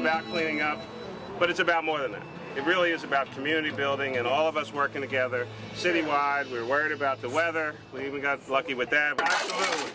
about cleaning up, but it's about more than that. It really is about community building and all of us working together citywide. We were worried about the weather. We even got lucky with that. Absolutely.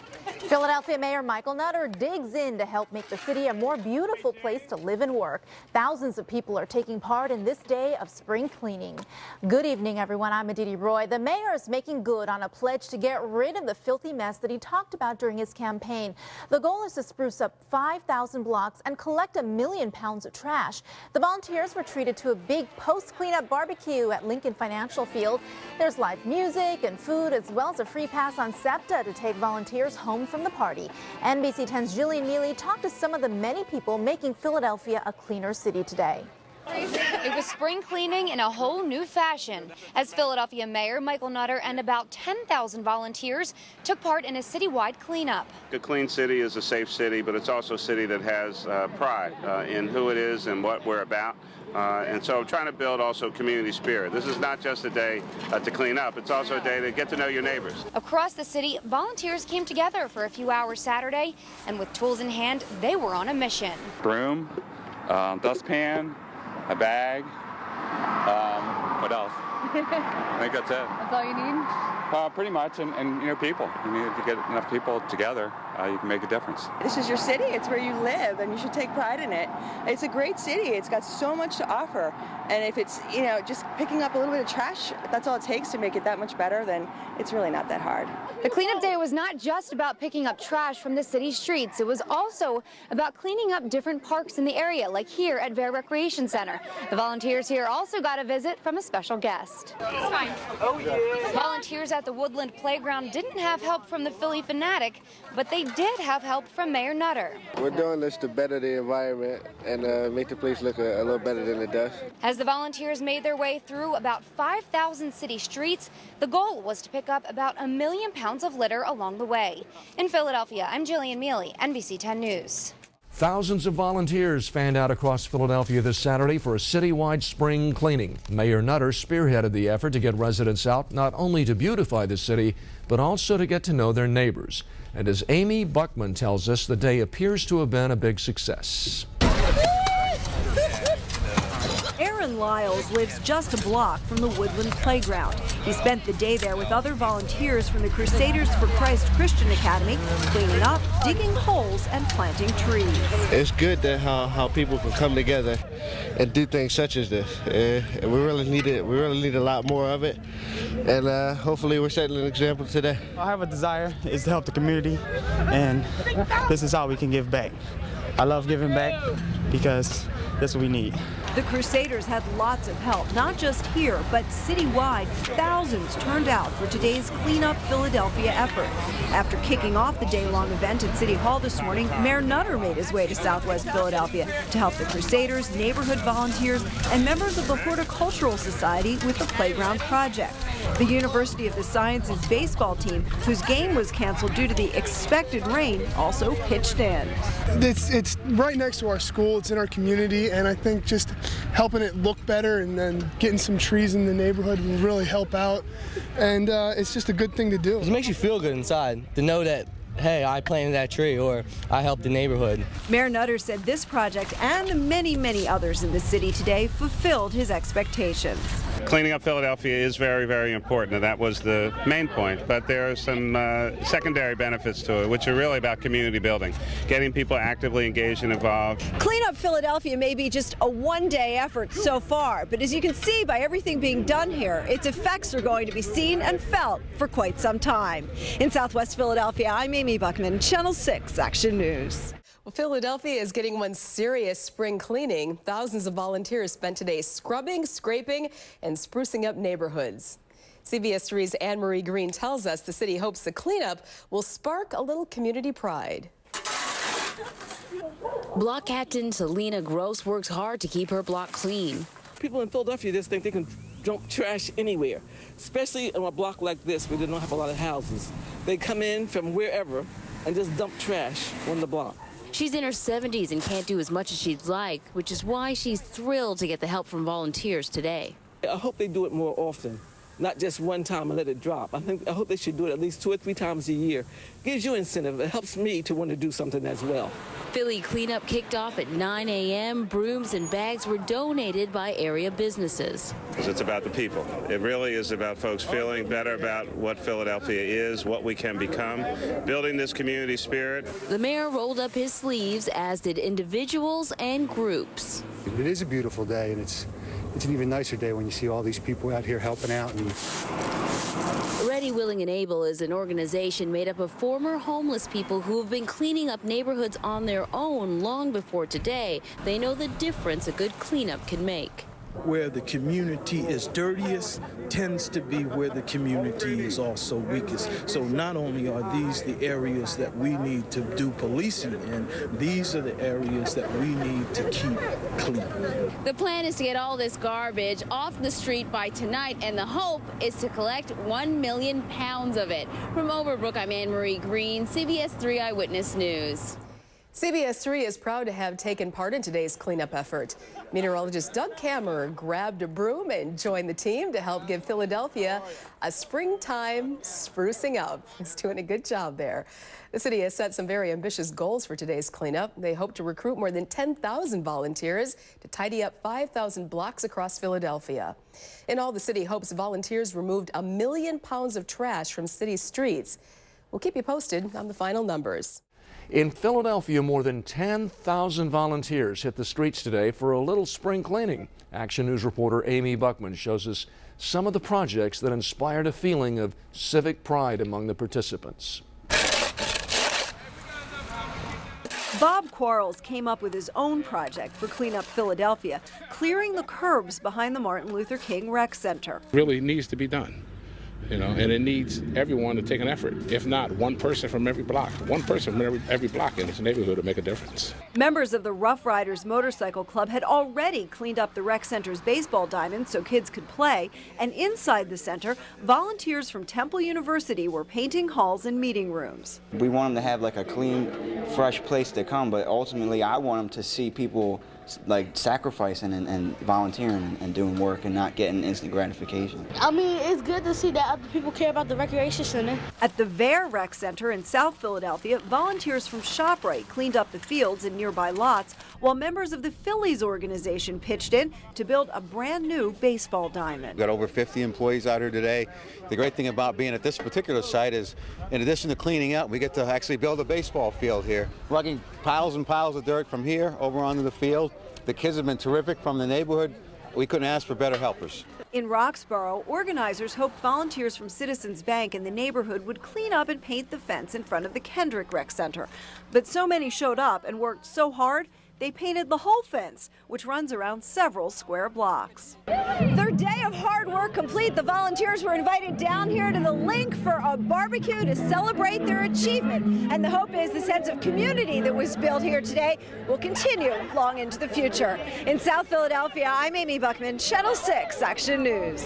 Philadelphia Mayor Michael Nutter digs in to help make the city a more beautiful place to live and work. Thousands of people are taking part in this day of spring cleaning. Good evening, everyone. I'm Aditi Roy. The mayor is making good on a pledge to get rid of the filthy mess that he talked about during his campaign. The goal is to spruce up 5,000 blocks and collect 1 million pounds of trash. The volunteers were treated to a big post-cleanup barbecue at Lincoln Financial Field. There's live music and food, as well as a free pass on SEPTA to take volunteers home from the party. NBC 10's Jillian Neely talked to some of the many people making Philadelphia a cleaner city today. It was spring cleaning in a whole new fashion as Philadelphia Mayor Michael Nutter and about 10,000 volunteers took part in a citywide cleanup. A clean city is a safe city, but it's also a city that has pride in who it is and what we're about. And so I'm trying to build also community spirit. This is not just a day to clean up, it's also a day to get to know your neighbors. Across the city, volunteers came together for a few hours Saturday, and with tools in hand, they were on a mission. Broom, dustpan, a bag, what else? I think that's it. That's all you need? Pretty much, and you know, people. You need to get enough people together, you can make a difference. This is your city, it's where you live, and you should take pride in it. It's a great city, it's got so much to offer, and if it's, you know, just picking up a little bit of trash, that's all it takes to make it that much better, then it's really not that hard. The cleanup day was not just about picking up trash from the city streets. It was also about cleaning up different parks in the area, like here at Vare Recreation Center. The volunteers here also got a visit from a special guest. It's fine. Oh, yeah. Volunteers at the Woodland Playground didn't have help from the Philly Fanatic, but they did have help from Mayor Nutter. We're doing this to better the environment and make the place look a little better than it does. As the volunteers made their way through about 5,000 city streets, the goal was to pick up about 1 million pounds of litter along the way. In Philadelphia, I'm Jillian Mealy, NBC 10 News. Thousands of volunteers fanned out across Philadelphia this Saturday for a citywide spring cleaning. Mayor Nutter spearheaded the effort to get residents out not only to beautify the city, but also to get to know their neighbors. And as Amy Buckman tells us, the day appears to have been a big success. Aaron Lyles lives just a block from the Woodland Playground. He spent the day there with other volunteers from the Crusaders for Christ Christian Academy, cleaning up, digging holes, and planting trees. It's good that how people can come together and do things such as this. And we really need it. We really need a lot more of it. And hopefully we're setting an example today. I have a desire is to help the community, and this is how we can give back. I love giving back because that's what we need. The Crusaders had lots of help, not just here, but citywide. Thousands turned out for today's Clean Up Philadelphia effort. After kicking off the day-long event at City Hall this morning, Mayor Nutter made his way to Southwest Philadelphia to help the Crusaders, neighborhood volunteers, and members of the Horticultural Society with the Playground Project. The University of the Sciences baseball team, whose game was canceled due to the expected rain, also pitched in. It's right next to our school, it's in our community, and I think just helping it look better and then getting some trees in the neighborhood will really help out, and it's just a good thing to do. It makes you feel good inside to know that, hey, I planted that tree or I helped the neighborhood. Mayor Nutter said this project and many, many others in the city today fulfilled his expectations. Cleaning up Philadelphia is very, very important, and that was the main point. But there are some secondary benefits to it, which are really about community building, getting people actively engaged and involved. Clean Up Philadelphia may be just a one-day effort so far, but as you can see by everything being done here, its effects are going to be seen and felt for quite some time. In Southwest Philadelphia, I'm Amy Buckman, Channel 6 Action News. Well, Philadelphia is getting one serious spring cleaning. Thousands of volunteers spent today scrubbing, scraping, and sprucing up neighborhoods. CBS 3's Anne-Marie Green tells us the city hopes the cleanup will spark a little community pride. Block captain Selena Gross works hard to keep her block clean. People in Philadelphia just think they can dump trash anywhere, especially in a block like this where they don't have a lot of houses. They come in from wherever and just dump trash on the block. She's in her 70s and can't do as much as she'd like, which is why she's thrilled to get the help from volunteers today. I hope they do it more often not just one time and let it drop. I hope they should do it at least 2 or 3 times a year. Gives you incentive. It helps me to want to do something as well. Philly cleanup kicked off at 9 a.m. Brooms and bags were donated by area businesses. It's about the people. It really is about folks feeling better about what Philadelphia is, what we can become, building this community spirit. The mayor rolled up his sleeves, as did individuals and groups. It is a beautiful day, and it's an even nicer day when you see all these people out here helping out. Ready, Willing, and Able is an organization made up of former homeless people who have been cleaning up neighborhoods on their own long before today. They know the difference a good cleanup can make. Where the community is dirtiest tends to be where the community is also weakest. So not only are these the areas that we need to do policing in, these are the areas that we need to keep clean. The plan is to get all this garbage off the street by tonight, and the hope is to collect 1 million pounds of it. From Overbrook, I'm Anne Marie Green, CBS 3 Eyewitness News. CBS 3 is proud to have taken part in today's cleanup effort. Meteorologist Doug Kammerer grabbed a broom and joined the team to help give Philadelphia a springtime sprucing up. He's doing a good job there. The city has set some very ambitious goals for today's cleanup. They hope to recruit more than 10,000 volunteers to tidy up 5,000 blocks across Philadelphia. In all, the city hopes volunteers removed 1 million pounds of trash from city streets. We'll keep you posted on the final numbers. In Philadelphia, more than 10,000 volunteers hit the streets today for a little spring cleaning. Action News reporter Amy Buckman shows us some of the projects that inspired a feeling of civic pride among the participants. Bob Quarles came up with his own project for Clean Up Philadelphia, clearing the curbs behind the Martin Luther King Rec Center. Really needs to be done. And it needs everyone to take an effort. If not, one person from every block, one person from every block in this neighborhood to make a difference. Members of the Rough Riders Motorcycle Club had already cleaned up the rec center's baseball diamonds so kids could play. And inside the center, volunteers from Temple University were painting halls and meeting rooms. We want them to have like a clean, fresh place to come, but ultimately I want them to see people like sacrificing and volunteering and doing work and not getting instant gratification. I mean, it's good to see that other people care about the recreation center. At the Vare Rec Center in South Philadelphia, volunteers from ShopRite cleaned up the fields and nearby lots, while members of the Phillies organization pitched in to build a brand new baseball diamond. We've got over 50 employees out here today. The great thing about being at this particular site is, in addition to cleaning up, we get to actually build a baseball field here. Lugging piles and piles of dirt from here over onto the field. The kids have been terrific from the neighborhood. We couldn't ask for better helpers. In Roxborough, organizers hoped volunteers from Citizens Bank in the neighborhood would clean up and paint the fence in front of the Kendrick Rec Center. But so many showed up and worked so hard, they painted the whole fence, which runs around several square blocks. Their day of hard work complete, the volunteers were invited down here to the link for a barbecue to celebrate their achievement. And the hope is the sense of community that was built here today will continue long into the future. In South Philadelphia, I'm Amy Buckman, Channel 6 Action News.